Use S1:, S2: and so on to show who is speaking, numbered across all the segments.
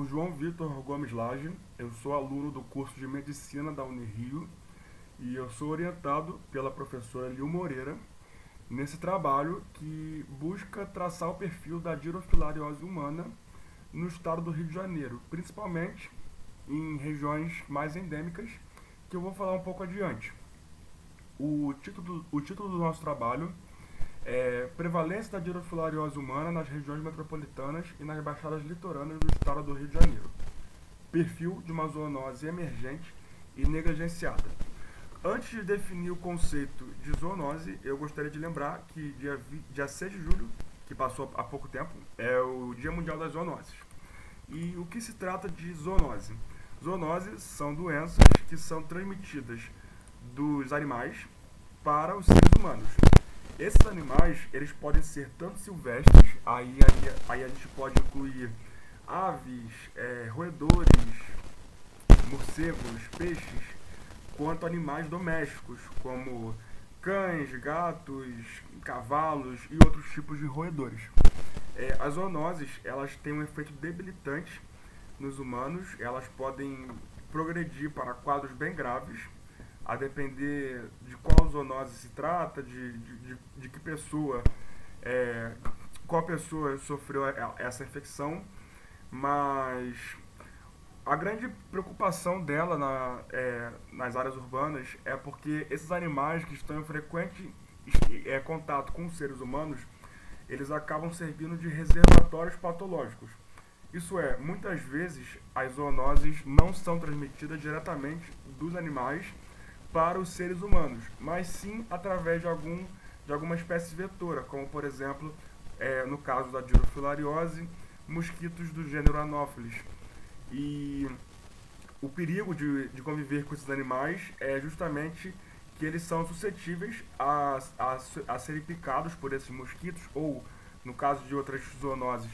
S1: sou João Vitor Gomes Lage, eu sou aluno do curso de Medicina da Unirio e eu sou orientado pela professora Lil Moreira nesse trabalho que busca traçar o perfil da dirofilariose humana no estado do Rio de Janeiro, principalmente em regiões mais endêmicas, que eu vou falar um pouco adiante. O título do nosso trabalho é Prevalência da dirofilariose humana nas regiões metropolitanas e nas baixadas litorâneas do estado do Rio de Janeiro. Perfil de uma zoonose emergente e negligenciada. Antes de definir o conceito de zoonose, eu gostaria de lembrar que dia 6 de julho, que passou há pouco tempo, é o Dia Mundial das Zoonoses. E o que se trata de zoonose? Zoonoses são doenças que são transmitidas dos animais para os seres humanos. Esses animais, eles podem ser tanto silvestres, aí a gente pode incluir aves, roedores, morcegos, peixes, quanto animais domésticos, como cães, gatos, cavalos e outros tipos de roedores. As zoonoses, elas têm um efeito debilitante nos humanos, elas podem progredir para quadros bem graves, a depender de qual zoonose se trata, de que pessoa, qual pessoa sofreu essa infecção, mas a grande preocupação dela nas áreas urbanas é porque esses animais que estão em frequente contato com os seres humanos, eles acabam servindo de reservatórios patológicos. Isso é, muitas vezes as zoonoses não são transmitidas diretamente dos animais para os seres humanos, mas sim através de alguma espécie vetora, como por exemplo, no caso da dirofilariose, mosquitos do gênero Anopheles. E o perigo de conviver com esses animais é justamente que eles são suscetíveis a serem picados por esses mosquitos, ou, no caso de outras zoonoses,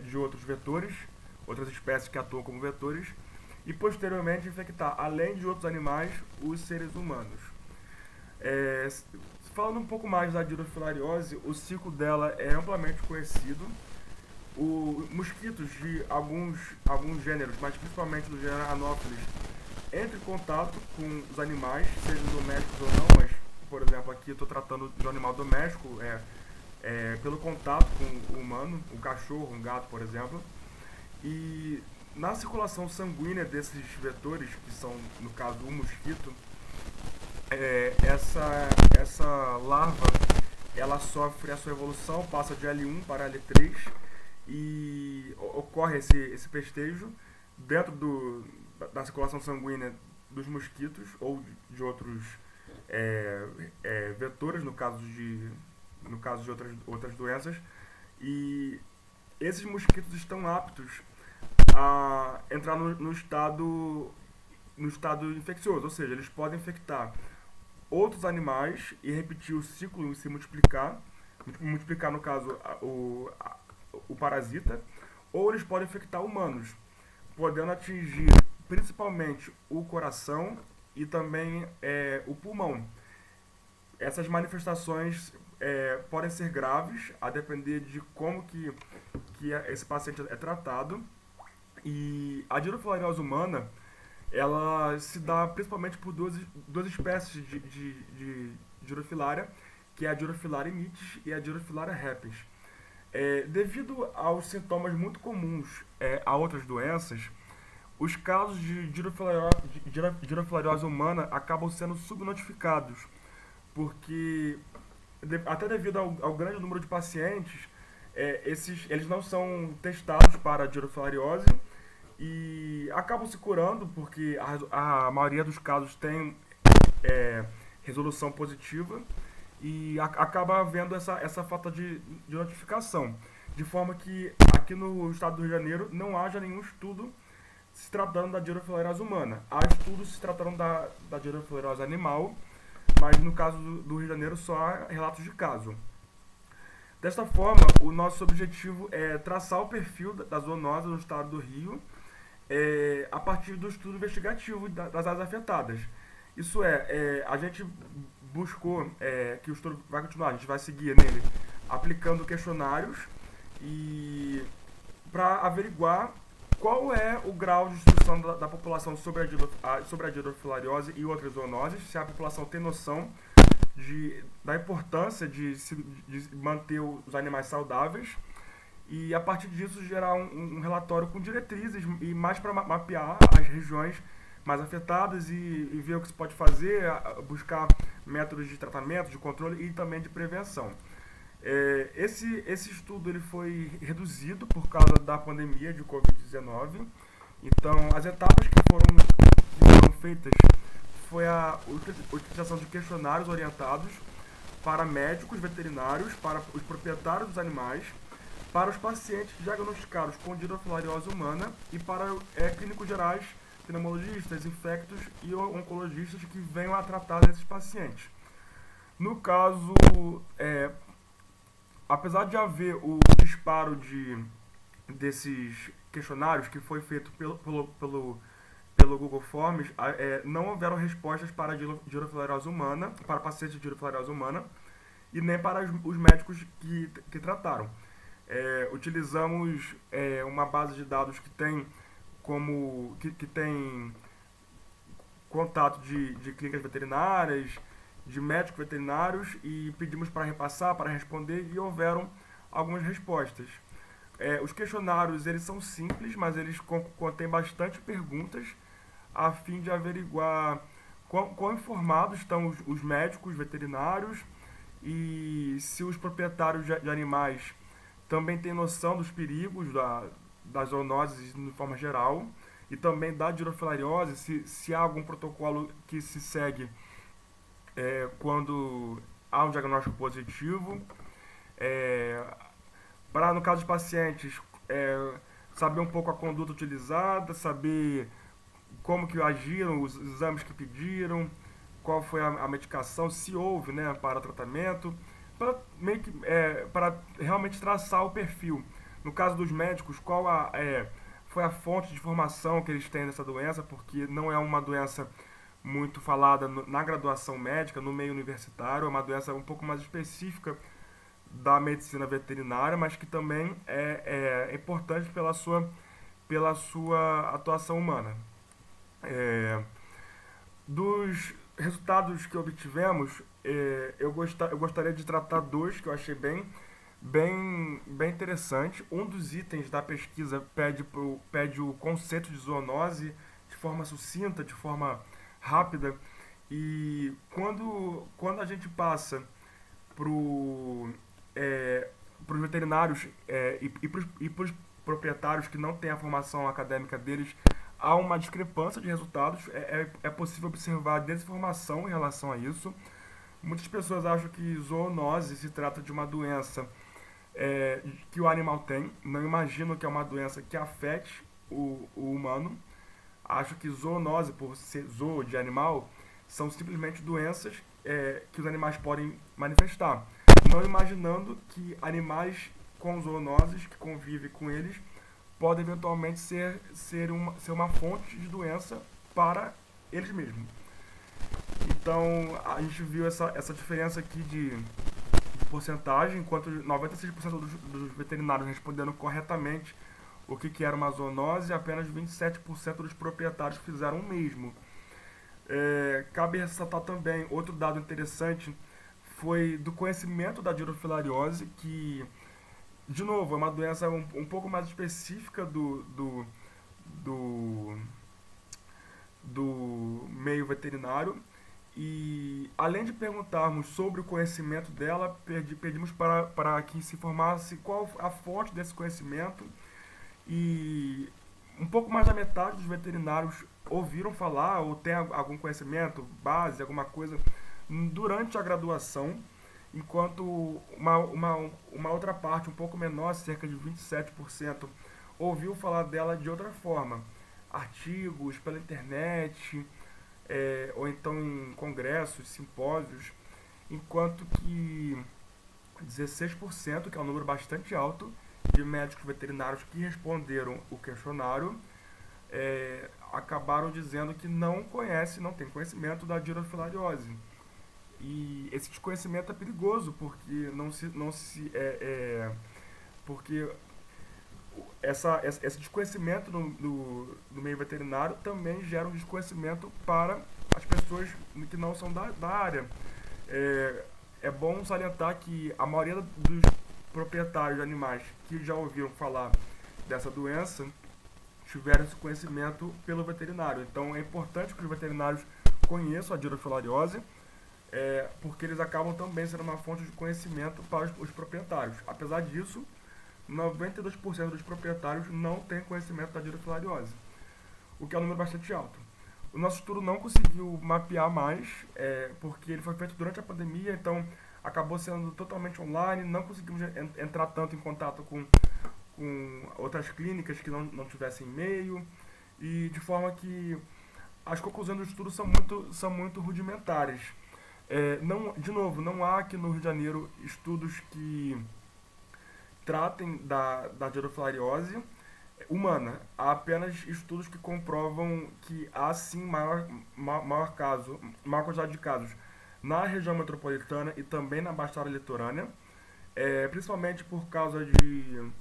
S1: de outros vetores, outras espécies que atuam como vetores, e posteriormente infectar, além de outros animais, os seres humanos. Falando um pouco mais da dirofilariose, o ciclo dela é amplamente conhecido. Mosquitos de alguns gêneros, mas principalmente do gênero Anopheles, entram em contato com os animais, sejam domésticos ou não, mas, por exemplo, aqui eu estou tratando de um animal doméstico, pelo contato com o humano, um cachorro, um gato, por exemplo. E na circulação sanguínea desses vetores, que são, no caso, o mosquito, essa larva, ela sofre a sua evolução, passa de L1 para L3 e ocorre esse pestejo dentro da circulação sanguínea dos mosquitos ou de outros vetores, no caso de outras doenças, e esses mosquitos estão aptos a entrar no estado infeccioso, ou seja, eles podem infectar outros animais e repetir o ciclo e se multiplicar no caso o parasita, ou eles podem infectar humanos, podendo atingir principalmente o coração e também o pulmão. Essas manifestações podem ser graves, a depender de como que esse paciente é tratado. E a dirofilariose humana, ela se dá principalmente por duas espécies de dirofilária, que é a Dirofilaria mitis e a Dirofilaria repens. Devido aos sintomas muito comuns a outras doenças, os casos de dirofilariose humana acabam sendo subnotificados, porque até devido ao grande número de pacientes, eles não são testados para a dirofilariose e acabam se curando, porque a maioria dos casos tem resolução positiva, e acaba havendo essa falta de notificação, de forma que aqui no estado do Rio de Janeiro não haja nenhum estudo se tratando da dirofilariose humana. Há estudos se tratando da dirofilariose animal, mas no caso do Rio de Janeiro só há relatos de caso. Desta forma, o nosso objetivo é traçar o perfil da zoonose no estado do Rio a partir do estudo investigativo das áreas afetadas. Isso a gente buscou que o estudo vai continuar, a gente vai seguir nele aplicando questionários e para averiguar qual é o grau de instrução da população sobre a dirofilariose e outras zoonoses, se a população tem noção da importância de manter os animais saudáveis, e a partir disso gerar um relatório com diretrizes e mais para mapear as regiões mais afetadas e ver o que se pode fazer, buscar métodos de tratamento, de controle e também de prevenção. Esse estudo ele foi reduzido por causa da pandemia de Covid-19. Então, as etapas que foram feitas foi a utilização de questionários orientados para médicos veterinários, para os proprietários dos animais, para os pacientes diagnosticados com dirofilariose humana e para clínicos gerais, pneumologistas, infectos e oncologistas que venham a tratar desses pacientes. No caso, apesar de haver o disparo desses questionários que foi feito pelo Google Forms, não houveram respostas para a dirofilariose humana, para pacientes de dirofilariose humana, e nem para os médicos que trataram. Utilizamos uma base de dados que tem contato de clínicas veterinárias, de médicos veterinários, e pedimos para repassar, para responder, e houveram algumas respostas. Os questionários eles são simples, mas eles contêm bastante perguntas a fim de averiguar quão informados estão os médicos veterinários e se os proprietários de animais também têm noção dos perigos das zoonoses de forma geral e também da dirofilariose, se há algum protocolo que se segue quando há um diagnóstico positivo. Para, no caso de pacientes, saber um pouco a conduta utilizada, saber como que agiram, os exames que pediram, qual foi a medicação, se houve, né, para tratamento, para realmente traçar o perfil. No caso dos médicos, qual foi a fonte de informação que eles têm dessa doença, porque não é uma doença muito falada na graduação médica, no meio universitário, é uma doença um pouco mais específica da medicina veterinária, mas que também é importante pela sua atuação humana. Dos resultados que obtivemos, eu gostaria de tratar dois que eu achei bem interessante. Um dos itens da pesquisa pede o conceito de zoonose de forma sucinta, de forma rápida, e quando a gente passa para os veterinários e para os proprietários que não têm a formação acadêmica deles, há uma discrepância de resultados. É possível observar desinformação em relação a isso. Muitas pessoas acham que zoonose se trata de uma doença que o animal tem, não imaginam que é uma doença que afete o humano. Acham que zoonose, por ser zoo de animal, são simplesmente doenças que os animais podem manifestar, não imaginando que animais com zoonoses, que convivem com eles, podem eventualmente ser uma fonte de doença para eles mesmos. Então, a gente viu essa diferença aqui de porcentagem, enquanto 96% dos veterinários responderam corretamente o que era uma zoonose, apenas 27% dos proprietários fizeram o mesmo. Cabe ressaltar também, outro dado interessante foi do conhecimento da dirofilariose, que, de novo, é uma doença um pouco mais específica do meio veterinário. E, além de perguntarmos sobre o conhecimento dela, pedimos para que se informasse qual a fonte desse conhecimento, e um pouco mais da metade dos veterinários ouviram falar ou tem algum conhecimento, base, alguma coisa, durante a graduação, enquanto uma outra parte, um pouco menor, cerca de 27%, ouviu falar dela de outra forma, artigos pela internet, ou então em congressos, simpósios, enquanto que 16%, que é um número bastante alto, de médicos veterinários que responderam o questionário, acabaram dizendo que não tem conhecimento da dirofilariose. E esse desconhecimento é perigoso, porque porque Esse desconhecimento do meio veterinário também gera um desconhecimento para as pessoas que não são da área. É bom salientar que a maioria dos proprietários de animais que já ouviram falar dessa doença tiveram esse conhecimento pelo veterinário. Então é importante que os veterinários conheçam a dirofilariose, porque eles acabam também sendo uma fonte de conhecimento para os proprietários. Apesar disso, 92% dos proprietários não têm conhecimento da dirofilariose, o que é um número bastante alto. O nosso estudo não conseguiu mapear mais, porque ele foi feito durante a pandemia, então acabou sendo totalmente online, não conseguimos entrar tanto em contato com outras clínicas que não tivessem e-mail, e de forma que as conclusões do estudo são muito rudimentares. De novo, não há aqui no Rio de Janeiro estudos que tratem da dirofilariose humana. Há apenas estudos que comprovam que há sim maior quantidade de casos na região metropolitana e também na Baixada Litorânea, principalmente por causa de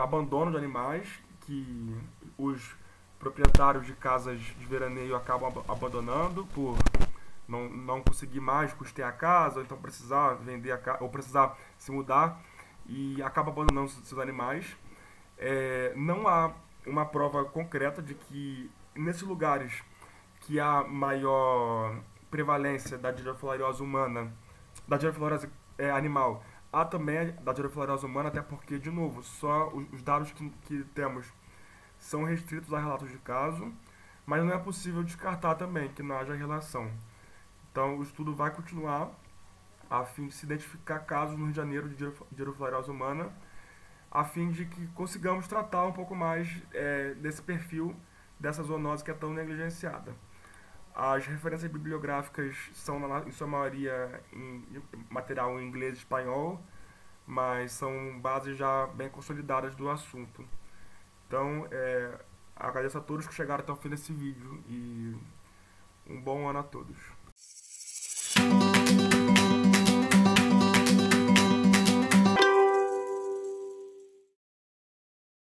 S1: abandono de animais, que os proprietários de casas de veraneio acabam abandonando por não conseguir mais custear a casa, ou então precisar vender a casa, ou precisar se mudar e acaba abandonando seus animais. Não há uma prova concreta de que nesses lugares que há maior prevalência da dirofilariose humana, da dirofilariose animal, há também da dirofilariose humana, até porque, de novo, só os dados que temos são restritos a relatos de caso, mas não é possível descartar também que não haja relação. Então, o estudo vai continuar a fim de se identificar casos no Rio de Janeiro de dirofilariose humana, a fim de que consigamos tratar um pouco mais desse perfil dessa zoonose que é tão negligenciada. As referências bibliográficas são, em sua maioria, em material em inglês e espanhol, mas são bases já bem consolidadas do assunto. Então, agradeço a todos que chegaram até o fim desse vídeo e um bom ano a todos.